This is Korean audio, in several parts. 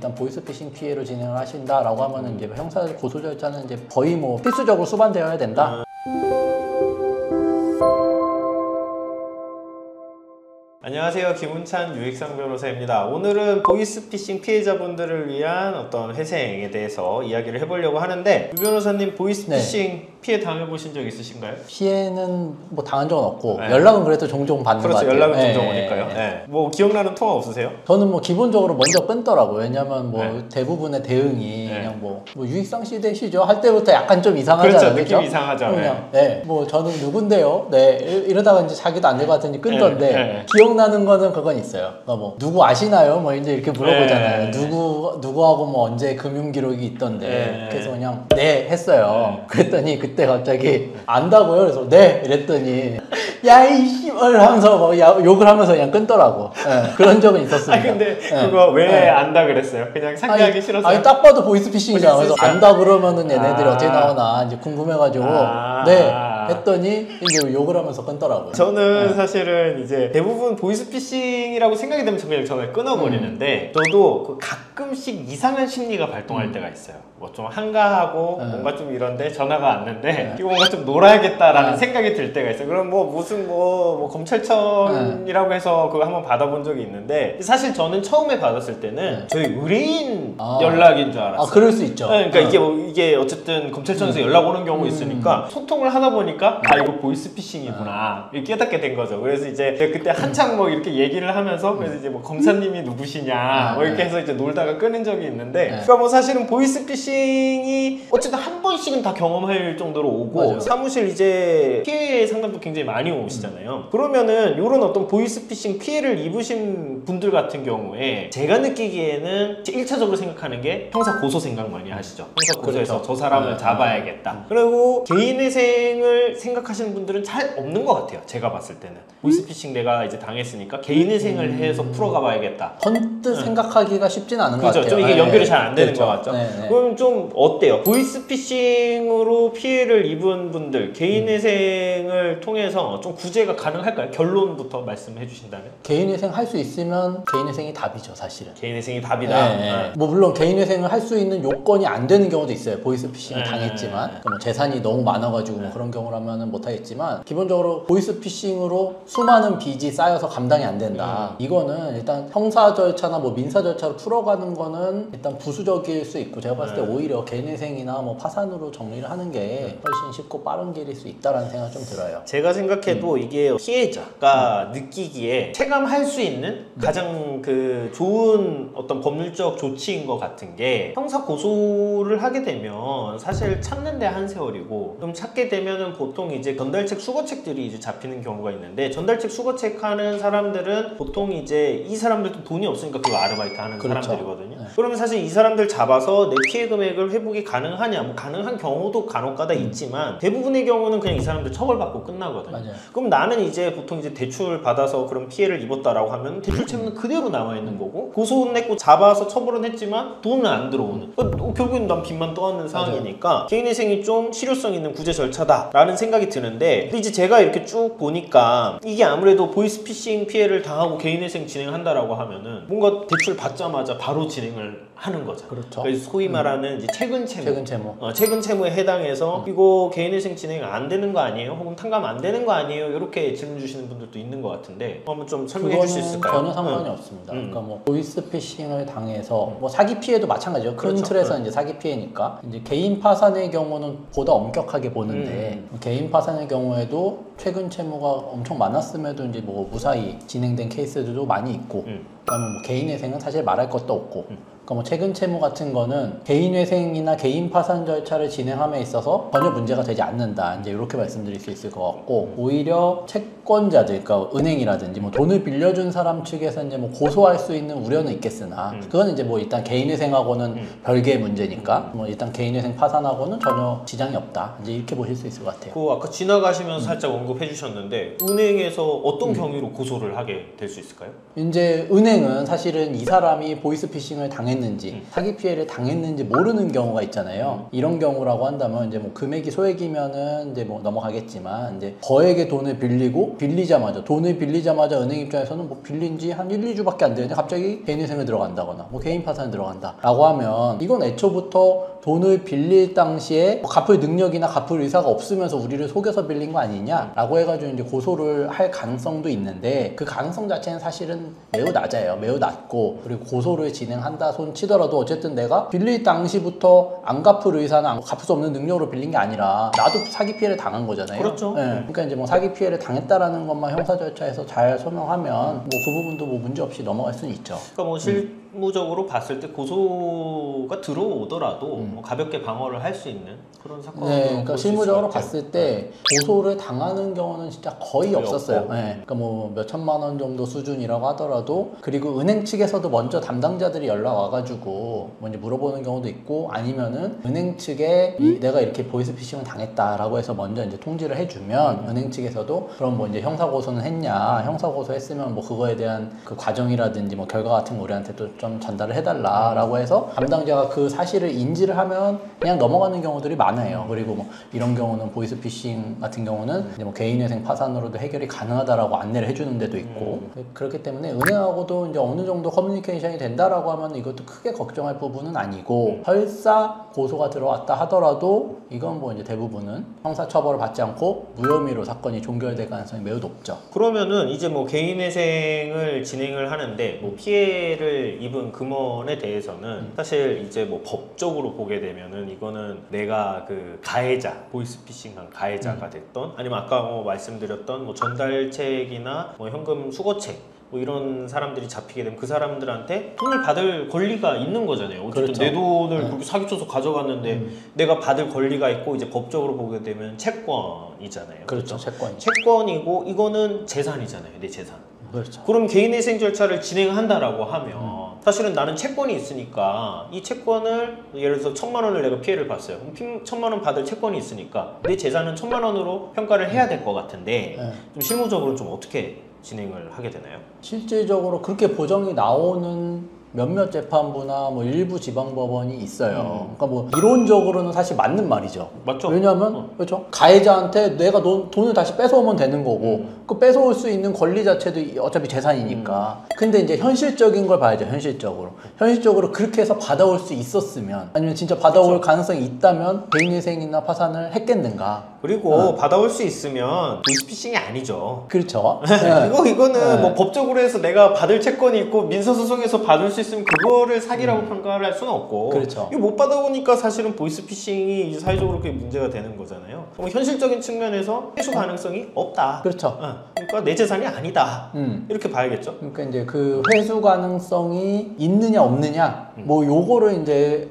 일단 보이스피싱 피해로 진행을 하신다라고 하면은 이제 형사 고소 절차는 이제 거의 뭐 필수적으로 수반되어야 된다. 안녕하세요. 김훈찬 유익상 변호사입니다. 오늘은 보이스피싱 피해자분들을 위한 어떤 회생에 대해서 이야기를 해보려고 하는데, 유 변호사님 보이스피싱 피해 당해보신 적 있으신가요? 피해는 뭐 당한 적은 없고 연락은 그래도 종종 받는 것 같아요. 연락은 종종 오니까요. 뭐 기억나는 통화 없으세요? 저는 뭐 기본적으로 먼저 끊더라고요. 왜냐면 뭐 대부분의 대응이 그냥 뭐 유익상 씨 되시죠? 할 때부터 약간 좀 이상하잖아요. 그렇죠. 느낌이 이상하죠. 그냥 뭐 저는 누군데요? 이러다가 이제 자기도 안 될 것 같으니 끊던데 기억나는 거는 그건 있어요. 그러니까 뭐 누구 아시나요? 뭐 이제 이렇게 물어보잖아요. 누구하고 뭐 언제 금융 기록이 있던데. 그래서 그냥 했어요. 그랬더니 그때 갑자기 안다고요? 그래서 이랬더니 야이 씨발 하면서 뭐 욕을 하면서 그냥 끊더라고. 그런 적은 있었습니다. 근데 그거 왜 안다 그랬어요? 그냥 상대하기 싫었어요? 아니 딱 봐도 보이스피싱이잖아. 그래서 안다 그러면은 얘네들이 어떻게 나오나 이제 궁금해가지고 했더니 이제 욕을 하면서 끊더라고요. 저는 사실은 이제 대부분 보이스피싱이라고 생각이 되면 그냥 전화를 끊어버리는데 저도 그 가끔씩 이상한 심리가 발동할 때가 있어요. 뭐 좀 한가하고 뭔가 좀 이런데 전화가 왔는데 이거 뭔가 좀 놀아야겠다라는 생각이 들 때가 있어요. 그럼 뭐 무슨 뭐 검찰청이라고 해서 그거 한번 받아본 적이 있는데, 사실 저는 처음에 받았을 때는 저희 의뢰인 연락인 줄 알았어요. 그럴 수 있죠. 그러니까 이게 어쨌든 검찰청에서 연락 오는 경우 있으니까 소통을 하다 보니까 이거 보이스피싱이구나 이렇게 깨닫게 된 거죠. 그래서 이제 그때 한창 뭐 이렇게 얘기를 하면서 그래서 이제 뭐 검사님이 누구시냐 뭐 이렇게 해서 이제 놀다가 끊은 적이 있는데, 그러니까 뭐 사실은 보이스피싱이 어쨌든 한 번씩은 다 경험할 정도로 오고 사무실 이제 피해 상담도 굉장히 많이 오시잖아요. 그러면은 이런 어떤 보이스피싱 피해를 입으신 분들 같은 경우에 제가 느끼기에는 1차적으로 생각하는 게 형사 고소 생각 많이 하시죠. 형사 고소해서 저 사람을 잡아야겠다. 그리고 개인회생을 생각하시는 분들은 잘 없는 것 같아요. 제가 봤을 때는 보이스피싱 내가 이제 당했으니까 개인회생을 해서 풀어가 봐야겠다. 번뜩 생각하기가 쉽진 않은 것 같아요. 좀 이게 연결이 잘 안 되는 것 같죠. 그럼 좀 어때요? 보이스피싱으로 피해를 입은 분들 개인회생을 통해서 좀 구제가 가능할까요? 결론부터 말씀해 주신다면? 개인회생 할 수 있으면 개인회생이 답이죠, 사실은. 개인회생이 답이다. 뭐 물론 개인회생을 할 수 있는 요건이 안 되는 경우도 있어요. 보이스피싱을 당했지만 뭐 재산이 너무 많아가지고 뭐 그런 경우라면 못하겠지만, 기본적으로 보이스피싱으로 수많은 빚이 쌓여서 감당이 안 된다. 이거는 일단 형사 절차나 뭐 민사 절차로 풀어가는 거는 일단 부수적일 수 있고, 제가 봤을 때 오히려 개인회생이나 뭐 파산으로 정리를 하는 게 훨씬 쉽고 빠른 길일 수 있다라는 생각이 좀 들어요. 제가 생각해도 이게 피해자가 느끼기에 체감할 수 있는 가장 그 좋은 어떤 법률적 조치인 것 같은 게, 형사 고소를 하게 되면 사실 찾는데 한 세월이고, 좀 찾게 되면은 보통 이제 전달책 수거책들이 이제 잡히는 경우가 있는데, 전달책 수거책 하는 사람들은 보통 이제 이 사람들도 돈이 없으니까 그거 아르바이트 하는 사람들이거든요. 그러면 사실 이 사람들 잡아서 내 피해 금액을 회복이 가능하냐, 뭐 가능한 경우도 간혹가다 있지만 대부분의 경우는 그냥 이 사람들 처벌받고 끝나거든요. 그럼 나는 이제 보통 이제 대출 받아서 그런 피해를 입었다라고 하면 대출 채무는 그대로 남아 있는 거고, 고소는 했고 잡아서 처벌은 했지만 돈은 안 들어오는, 결국엔 난 빚만 떠안는 상황이니까 개인회생이 좀 실효성 있는 구제 절차다라는 생각이 드는데, 근데 이제 제가 이렇게 쭉 보니까 이게 아무래도 보이스피싱 피해를 당하고 개인회생 진행한다라고 하면은 뭔가 대출 받자마자 바로 진행을 하는 거죠. 그래서 소위 말하는 이제 최근 채무에 해당해서 이거 개인회생 진행 안 되는 거 아니에요? 혹은 탕감 안 되는 거 아니에요? 이렇게 질문 주시는 분들도 있는 것 같은데 한번 좀 설명해 주실 수 있을까요? 전혀 상관이 없습니다. 그러니까 뭐 보이스피싱을 당해서 뭐 사기 피해도 마찬가지죠. 큰 틀에서 이제 사기 피해니까 이제 개인 파산의 경우는 보다 엄격하게 보는데, 개인 파산의 경우에도 최근 채무가 엄청 많았음에도 이제 뭐 무사히 진행된 케이스들도 많이 있고, 그다음에 뭐 개인회생은 사실 말할 것도 없고. 그러니까 뭐 최근 채무 같은 거는 개인회생이나 개인 파산 절차를 진행함에 있어서 전혀 문제가 되지 않는다, 이제 이렇게 말씀드릴 수 있을 것 같고, 오히려 채권자들, 그러니까 은행이라든지 뭐 돈을 빌려준 사람 측에서 이제 뭐 고소할 수 있는 우려는 있겠으나, 그건 이제 뭐 일단 개인회생하고는 별개의 문제니까 뭐 일단 개인회생 파산하고는 전혀 지장이 없다, 이제 이렇게 보실 수 있을 것 같아요. 아까 지나가시면서 살짝 언급 언급해 주셨는데 은행에서 어떤 경위로 고소를 하게 될 수 있을까요? 이제 은행은 사실은 이 사람이 보이스피싱을 당했는지 사기 피해를 당했는지 모르는 경우가 있잖아요. 이런 경우라고 한다면 이제 뭐 금액이 소액이면은 이제 뭐 넘어가겠지만 이제 거액의 돈을 돈을 빌리자마자 은행 입장에서는 뭐 빌린 지 한 1, 2주밖에 안 되는데 갑자기 개인회생을 들어간다거나 뭐 개인 파산에 들어간다라고 하면 이건 애초부터 돈을 빌릴 당시에 뭐 갚을 능력이나 갚을 의사가 없으면서 우리를 속여서 빌린 거 아니냐라고 해가지고 이제 고소를 할 가능성도 있는데 그 가능성 자체는 사실은 매우 낮아요. 매우 낮고 그리고 고소를 진행한다 손 치더라도 어쨌든 내가 빌릴 당시부터 안 갚을 의사나 갚을 수 없는 능력으로 빌린 게 아니라 나도 사기 피해를 당한 거잖아요. 그렇죠. 네. 그러니까 이제 뭐 사기 피해를 당했다라는 것만 형사 절차에서 잘 설명하면 뭐 그 부분도 뭐 문제 없이 넘어갈 수는 있죠. 그러니까 뭐 실무적으로 봤을 때 고소가 들어오더라도 뭐 가볍게 방어를 할 수 있는 그런 사건으로 네, 그러니까 실무적으로 것 같아요. 봤을 때 고소를 당하는 경우는 진짜 거의 없었어요. 네, 그러니까 뭐 몇 천만 원 정도 수준이라고 하더라도 그리고 은행 측에서도 먼저 담당자들이 연락 와가지고 뭐 이제 물어보는 경우도 있고 아니면은 은행 측에 내가 이렇게 보이스피싱을 당했다라고 해서 먼저 이제 통지를 해주면 은행 측에서도 그럼 뭐 이제 형사 고소는 했냐, 형사 고소했으면 뭐 그거에 대한 그 과정이라든지 뭐 결과 같은 거 우리한테 또 좀 전달을 해달라라고 해서 담당자가 그 사실을 인지를 하면 그냥 넘어가는 경우들이 많아요. 그리고 뭐 이런 경우는 보이스피싱 같은 경우는 이제 뭐 개인회생 파산으로도 해결이 가능하다라고 안내를 해주는 데도 있고 그렇기 때문에 은행하고도 이제 어느 정도 커뮤니케이션이 된다라고 하면 이것도 크게 걱정할 부분은 아니고 설사 고소가 들어왔다 하더라도 이건 뭐 이제 대부분은 형사 처벌을 받지 않고 무혐의로 사건이 종결될 가능성이 매우 높죠. 그러면은 이제 뭐 개인회생을 진행을 하는데 뭐 피해를 입은 금원에 대해서는 사실 이제 뭐 법적으로 보게 되면은 이거는 내가 그 가해자, 보이스피싱한 가해자가 됐던 아니면 아까 뭐 말씀드렸던 뭐 전달책이나 뭐 현금 수거책 뭐 이런 사람들이 잡히게 되면 그 사람들한테 돈을 받을 권리가 있는 거잖아요. 어쨌든 그렇죠. 내 돈을 그렇게 사기쳐서 가져갔는데 내가 받을 권리가 있고 이제 법적으로 보게 되면 채권이잖아요. 그렇죠. 채권이. 채권이고 이거는 재산이잖아요. 내 재산. 그렇죠. 그럼 개인회생 절차를 진행한다라고 하면 사실은 나는 채권이 있으니까 이 채권을 예를 들어서 1,000만 원을 내가 피해를 봤어요. 그럼 1,000만 원 받을 채권이 있으니까 내 재산은 1,000만 원으로 평가를 해야 될 것 같은데 좀 실무적으로는 좀 어떻게 진행을 하게 되나요? 실질적으로 그렇게 보정이 나오는 몇몇 재판부나 뭐 일부 지방법원이 있어요. 그러니까 뭐 이론적으로는 사실 맞는 말이죠. 맞죠? 왜냐하면 그렇죠. 가해자한테 내가 돈을 다시 뺏어오면 되는 거고 그 뺏어올 수 있는 권리 자체도 어차피 재산이니까. 근데 이제 현실적인 걸 봐야죠. 현실적으로 그렇게 해서 받아올 수 있었으면 아니면 진짜 받아올 그렇죠. 가능성이 있다면 개인회생이나 파산을 했겠는가. 그리고 받아올 수 있으면 보이스피싱이 아니죠. 그렇죠. 이거는 뭐 법적으로 해서 내가 받을 채권이 있고 민사소송에서 받을 수 있으면 그거를 사기라고 평가를 할 수는 없고 그렇죠. 이거 못 받아보니까 사실은 보이스피싱이 이제 사회적으로 그게 문제가 되는 거잖아요. 그럼 현실적인 측면에서 회수 가능성이 없다. 그렇죠. 그러니까 내 재산이 아니다. 이렇게 봐야겠죠. 그러니까 이제 그 회수 가능성이 있느냐 없느냐 뭐 요거를 이제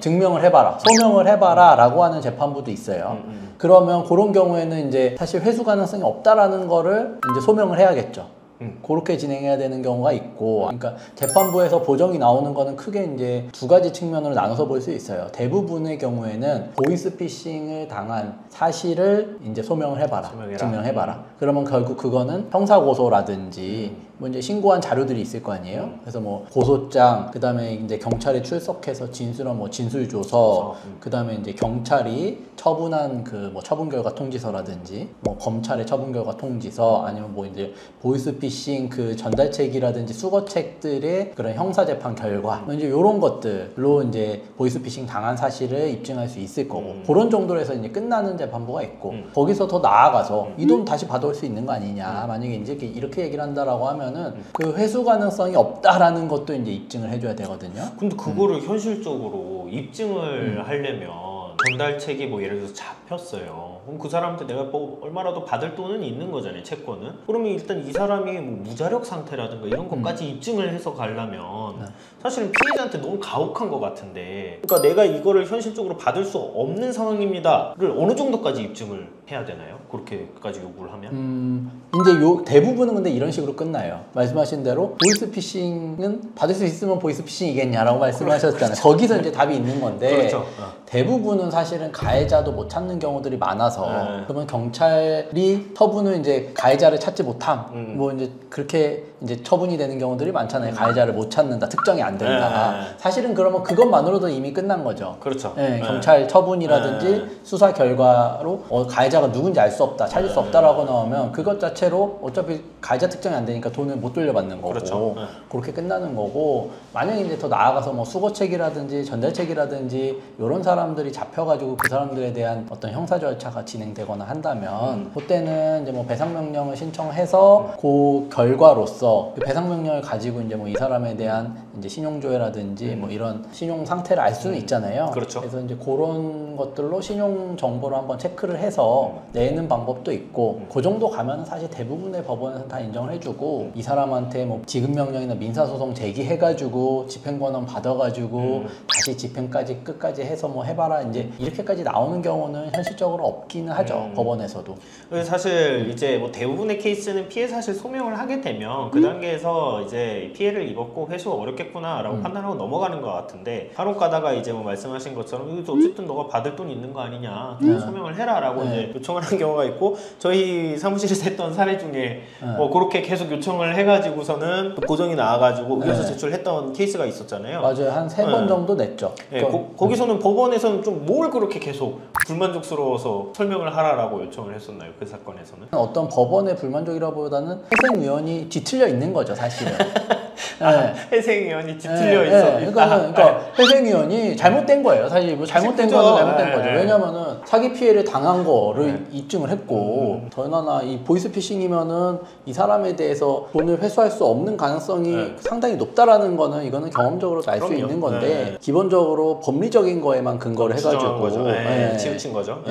증명을 해봐라, 소명을 해봐라라고 하는 재판부도 있어요. 그러면 그런 경우에는 이제 사실 회수 가능성이 없다라는 거를 이제 소명을 해야겠죠. 그렇게 진행해야 되는 경우가 있고, 그러니까 재판부에서 보정이 나오는 거는 크게 이제 두 가지 측면으로 나눠서 볼 수 있어요. 대부분의 경우에는 보이스피싱을 당한 사실을 이제 소명을 해봐라, 증명해봐라. 그러면 결국 그거는 형사고소라든지 뭐 이제 신고한 자료들이 있을 거 아니에요. 그래서 뭐 고소장, 그 다음에 이제 경찰에 출석해서 진술한 뭐 진술조서, 그 다음에 이제 경찰이 처분한 그 뭐 처분 결과 통지서라든지, 뭐 검찰의 처분 결과 통지서, 아니면 뭐 이제 보이스피싱 그 전달책이라든지 수거책들의 그런 형사재판 결과, 이제 이런 것들로 이제 보이스피싱 당한 사실을 입증할 수 있을 거고, 그런 정도로 해서 이제 끝나는 재판부가 있고, 거기서 더 나아가서 이 돈 다시 받아올 수 있는 거 아니냐, 만약에 이제 이렇게 얘기를 한다라고 하면은 그 회수 가능성이 없다라는 것도 이제 입증을 해줘야 되거든요. 근데 그거를 현실적으로 입증을 하려면 전달책이 뭐 예를 들어서 잡혔어요. 그럼 그 사람한테 내가 뭐 얼마라도 받을 돈은 있는 거잖아요, 채권은. 그러면 일단 이 사람이 뭐 무자력 상태라든가 이런 것까지 입증을 해서 가려면 사실은 피해자한테 너무 가혹한 것 같은데, 그러니까 내가 이거를 현실적으로 받을 수 없는 상황입니다를 어느 정도까지 입증을 해야 되나요? 그렇게까지 요구를 하면? 이제 대부분은 근데 이런 식으로 끝나요. 말씀하신 대로 보이스피싱은 받을 수 있으면 보이스피싱이겠냐라고 말씀하셨잖아요. 거기서 이제 답이 있는 건데 그렇죠. 대부분은 사실은 가해자도 못 찾는 경우들이 많아서 그러면 경찰이 처분을 이제 가해자를 찾지 못함 뭐 이제 그렇게 이제 처분이 되는 경우들이 많잖아요. 가해자를 못 찾는다, 특정이 안 된다. 사실은 그러면 그것만으로도 이미 끝난 거죠. 그렇죠. 경찰 처분이라든지 수사 결과로 가해자가 누군지 알 수 없다, 찾을 수 없다라고 나오면 그것 자체로 어차피 가해자 특정이 안 되니까 돈을 못 돌려받는 거고 그렇죠. 그렇게 끝나는 거고 만약에 이제 더 나아가서 뭐 수거책이라든지 전자책이라든지 이런 사람들이 잡혀가지고 그 사람들에 대한 어떤 형사 절차가 진행되거나 한다면 그때는 이제 뭐 배상 명령을 신청해서 그 결과로서 그 배상 명령을 가지고 이제 뭐 이 사람에 대한 이제 신용조회라든지 뭐 이런 신용 상태를 알 수는 있잖아요. 그렇죠. 그래서 이제 그런 것들로 신용 정보를 한번 체크를 해서 내는 방법도 있고 그 정도 가면 사실 대부분의 법원에서 다 인정을 해주고 이 사람한테 뭐 지급명령이나 민사소송 제기해가지고 집행권은 받아가지고 다시 집행까지 끝까지 해서 뭐 해봐라 이제 이렇게까지 나오는 경우는 현실적으로 없기는 하죠. 법원에서도. 사실 이제 뭐 대부분의 케이스는 피해 사실 소명을 하게 되면 그 단계에서 이제 피해를 입었고 회수가 어렵겠구나라고 판단하고 넘어가는 것 같은데 간혹 가다가 이제 뭐 말씀하신 것처럼 이거 어쨌든 너가 받을 돈 있는 거 아니냐 소명을 해라라고 이제 요청을 한 경우가 있고 저희 사무실에서 했던 사례 중에 뭐 그렇게 계속 요청을 해가지고서는 보정이 나와가지고 의견서 제출했던 케이스가 있었잖아요. 맞아요. 한 3번 정도 냈죠. 거기서는 법원에서는 좀 뭘 그렇게 계속 불만족스러워서 설명을 하라라고 요청을 했었나요? 그 사건에서는? 어떤 법원의 불만족이라보다는 회생위원이 뒤틀려 있는 거죠, 사실은. 회생위원이 뒤틀려 있어. 그러니까 회생위원이 잘못된 거예요. 사실 뭐 잘못된 거는 잘못된 거죠. 왜냐면은 사기 피해를 당한 거를 입증을 했고 더나나 이 보이스피싱이면은 이 사람에 대해서 돈을 회수할 수 없는 가능성이 상당히 높다라는 거는 이거는 경험적으로도 알 수 있는 건데 기본적으로 법리적인 거에만 근거를 해가지고 치우친 거죠.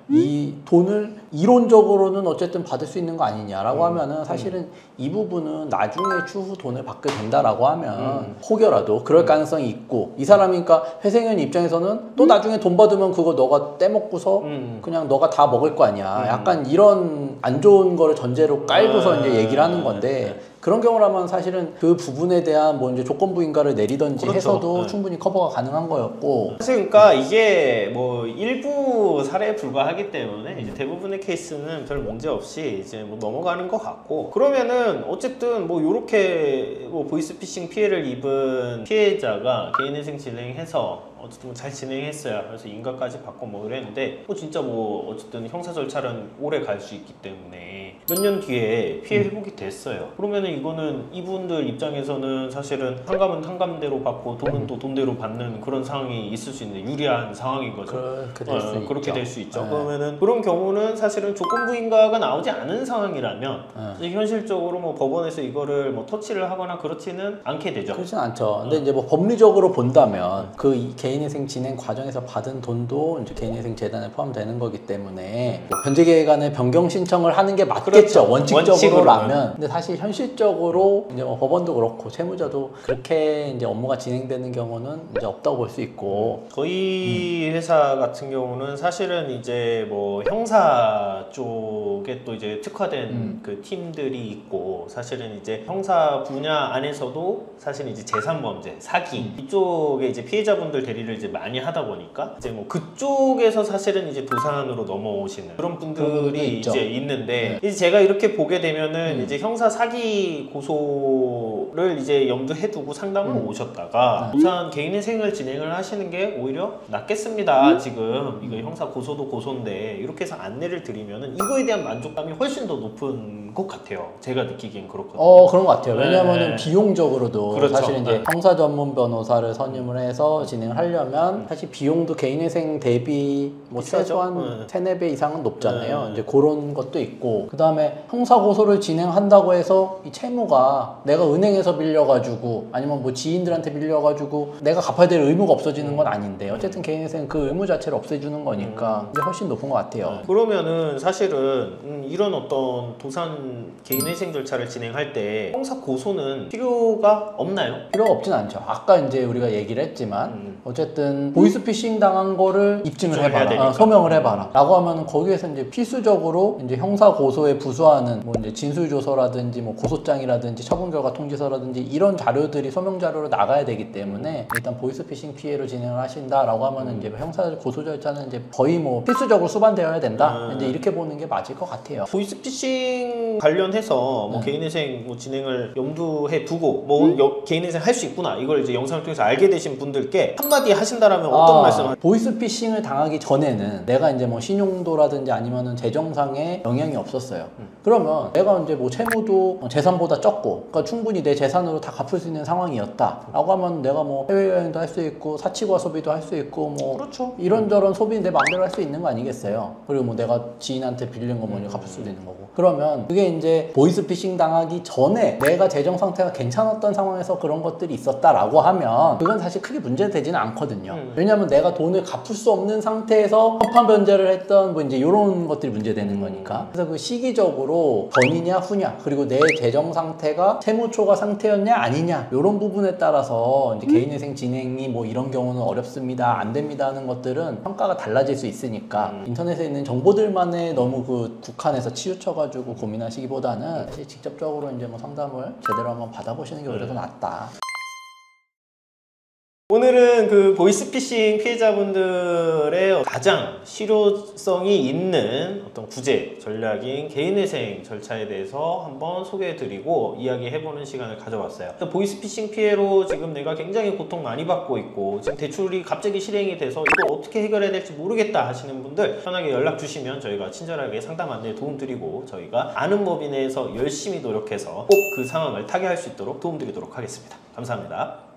이 돈을 이론적으로는 어쨌든 받을 수 있는 거 아니냐라고 하면은 사실은 이 부분은 나중에 추후 돈을 받게 된다라고 하면 혹여라도 그럴 가능성이 있고 이 사람이니까 회생연 입장에서는 또 나중에 돈 받으면 그거 너가 떼먹고서 그냥 너가 다 먹을 거 아니야. 약간 이런 안 좋은 거를 전제로 깔고서 이제 얘기를 하는 건데 그런 경우라면 사실은 그 부분에 대한 뭐 이제 조건부 인가를 내리던지 그렇죠. 해서도 충분히 커버가 가능한 거였고 사실 그러니까 이게 뭐 일부 사례에 불과하기 때문에 이제 대부분의 케이스는 별 문제 없이 이제 뭐 넘어가는 것 같고 그러면은 어쨌든 뭐 요렇게 뭐 보이스피싱 피해를 입은 피해자가 개인회생 진행해서 어쨌든 잘 진행했어요. 그래서 인가까지 받고 뭐 이랬는데 진짜 뭐 어쨌든 형사 절차는 오래 갈 수 있기 때문에 몇 년 뒤에 피해 회복이 됐어요. 그러면은 이거는 이분들 입장에서는 사실은 탕감은 탕감대로 받고 돈은 또 돈대로 받는 그런 상황이 있을 수 있는 유리한 상황인 거죠. 그렇게 될 수 있죠. 그러면은 그런 경우는 사실은 조건부 인가가 나오지 않은 상황이라면 현실적으로 뭐 법원에서 이거를 뭐 터치를 하거나 그렇지는 않게 되죠. 그렇진 않죠. 근데 이제 뭐 법리적으로 본다면 그 개인회생 진행 과정에서 받은 돈도 이제 개인회생 재단에 포함되는 거기 때문에 뭐 변제계획안을 변경 신청을 하는 게 맞겠죠. 그렇죠. 원칙적으로라면. 근데 사실 현실적으로 이제 뭐 법원도 그렇고 채무자도 그렇게 이제 업무가 진행되는 경우는 이제 없다고 볼 수 있고 저희 회사 같은 경우는 사실은 이제 뭐 형사 쪽에 또 이제 특화된 그 팀들이 있고 사실은 이제 형사 분야 안에서도 사실 이제 재산범죄, 사기 이쪽에 이제 피해자분들 대리를 이제 많이 하다 보니까 이제 뭐 그쪽에서 사실은 이제 도산으로 넘어오시는 그런 분들이 이제 있는데 이제 제가 이렇게 보게 되면은 이제 형사 사기 고소를 이제 염두해 두고 상담을 오셨다가 우선 개인회생을 진행을 하시는 게 오히려 낫겠습니다. 지금 이거 형사 고소도 고소인데 이렇게 해서 안내를 드리면은 이거에 대한 만족감이 훨씬 더 높은 것 같아요. 제가 느끼기엔 그렇거든요. 그런 것 같아요. 왜냐하면 비용적으로도 그렇죠. 사실 이제 형사 전문 변호사를 선임을 해서 진행을 하려면 사실 비용도 개인회생 대비 뭐 최소한 3-4배 이상은 높잖아요. 이제 그런 것도 있고 그 다음에 형사 고소를 진행한다고 해서 이 채무가 내가 은행에서 빌려가지고 아니면 뭐 지인들한테 빌려가지고 내가 갚아야 될 의무가 없어지는 건 아닌데 어쨌든 개인회생 그 의무 자체를 없애주는 거니까 이제 훨씬 높은 것 같아요. 그러면은 사실은 이런 어떤 도산 이런 개인회생 절차를 진행할 때 형사 고소는 필요가 없나요? 필요가 없진 않죠. 아까 이제 우리가 얘기를 했지만 어쨌든 보이스피싱 당한 거를 입증을 입증을 해야 해봐라, 되니까. 소명을 해봐라 라고 하면은 거기에서 이제 필수적으로 이제 형사 고소에 부수하는 뭐 이제 진술조서라든지 뭐 고소장이라든지 처분결과 통지서라든지 이런 자료들이 소명 자료로 나가야 되기 때문에 일단 보이스피싱 피해로 진행을 하신다라고 하면은 이제 형사 고소 절차는 이제 거의 뭐 필수적으로 수반되어야 된다. 이제 이렇게 보는 게 맞을 것 같아요. 보이스피싱 관련해서 뭐 개인회생 뭐 진행을 염두에 두고 뭐 개인회생 할 수 있구나 이걸 이제 영상을 통해서 알게 되신 분들께 한마디 하신다라면 어떤 말씀을? 보이스피싱을 당하기 전에는 내가 이제 뭐 신용도라든지 아니면은 재정상에 영향이 없었어요. 그러면 내가 이제 뭐 채무도 재산보다 적고, 그러니까 충분히 내 재산으로 다 갚을 수 있는 상황이었다라고 하면 내가 뭐 해외여행도 할 수 있고 사치과 소비도 할 수 있고 뭐 그렇죠. 이런저런 소비는 내 마음대로 할 수 있는 거 아니겠어요. 그리고 뭐 내가 지인한테 빌린 거 먼저 갚을 수도 있는 거고. 그러면 그게 이제 보이스피싱 당하기 전에 내가 재정 상태가 괜찮았던 상황에서 그런 것들이 있었다라고 하면 그건 사실 크게 문제되지는 않거든요. 왜냐하면 내가 돈을 갚을 수 없는 상태에서 협판 변제를 했던 뭐 이제 이런 것들이 문제되는 거니까. 그래서 그 시기적으로 전이냐 후냐 그리고 내 재정 상태가 채무 초과 상태였냐 아니냐 이런 부분에 따라서 이제 개인회생 진행이 뭐 이런 경우는 어렵습니다, 안 됩니다 하는 것들은 평가가 달라질 수 있으니까 인터넷에 있는 정보들만에 너무 그 국한해서 치우쳐가지고 고민하시기보다는 사실 직접적으로 이제 뭐 상담을 제대로 한번 받아보시는 게 오히려 더 낫다. 오늘은 그 보이스피싱 피해자분들의 가장 실효성이 있는 어떤 구제 전략인 개인회생 절차에 대해서 한번 소개해드리고 이야기해보는 시간을 가져봤어요. 보이스피싱 피해로 지금 내가 굉장히 고통 많이 받고 있고 지금 대출이 갑자기 실행이 돼서 이걸 어떻게 해결해야 될지 모르겠다 하시는 분들 편하게 연락 주시면 저희가 친절하게 상담 안내 도움드리고 저희가 아는 법인에서 열심히 노력해서 꼭 그 상황을 타개할 수 있도록 도움드리도록 하겠습니다. 감사합니다.